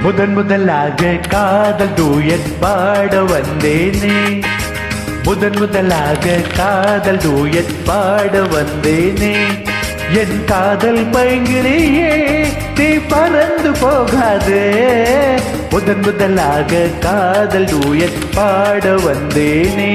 முதன் முதலாக காதல் டூயட் பாட வந்தேனே, முதன் முதலாக காதல் டூயட் பாட வந்தேனே. என் காதல் பைங்கிலேயே நீ பறந்து போகாதே. முதன் முதலாக காதல் டூயட் பாட வந்தேனே.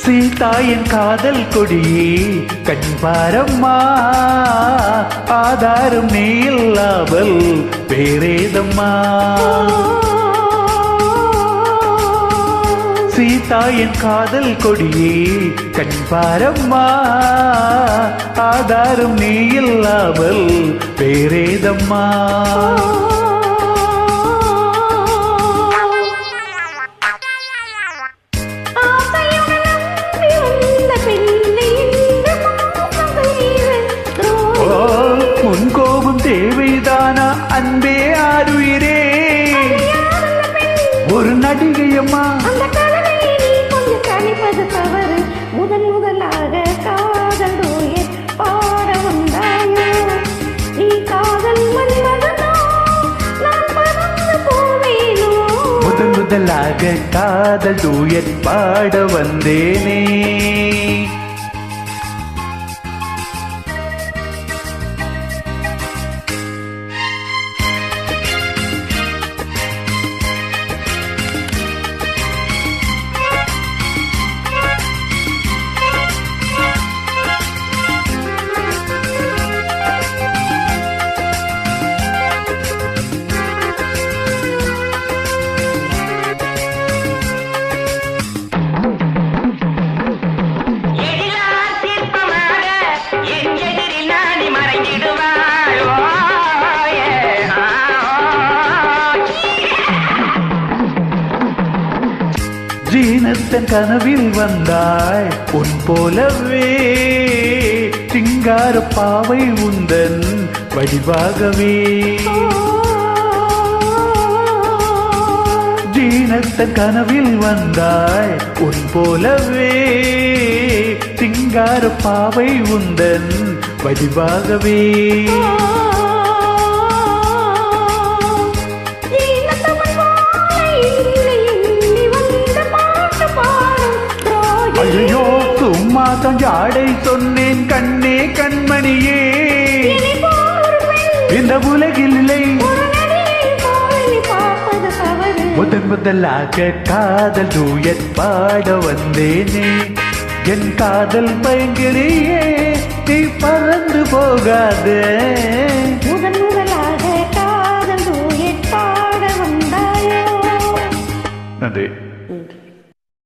சீதாயின் காதல் கொடியே கண்பாரம்மா, ஆதாரம் நீ இல்லாமல் வேறேதம்மா. சீதாயின் காதல் கொடியே கண்பாரம்மா, ஆதாரம் நீ இல்லாமல் வேறேதம்மா. கோபம் தேவைதானா அன்பே ஆருயிரே, ஒரு நடிகையம்மா. முதன் முதலாக காதல் டூயட் பாட வந்தாயோ, நீ காதல் மன்மதனோ, நான் பறந்து போவேனோ. முதன் முதலாக காதல் டூயட் பாட வந்தேனே. ஜீனத்தன் கனவில் வந்தாய் உன் போலவே, சிங்கார பாவை உந்தன் வடிவாகவே. ஜீனத்தன் கனவில் வந்தாய் உன் போலவே, சிங்கார பாவை உந்தன் வடிவாகவே. ஐயோ சும்மா தான் ஜாடை சொன்னேன் கண்ணே கண்மணியே, இந்த உலகில் இல்லை. முதன் முதலாக காதல் டூயட் பாட வந்தேனே, என் காதல் பயங்கரையே நீ பறந்து போகாதே. முதன் முதலாக காதல் டூயட் பாட வந்தாயோ. நன்றி.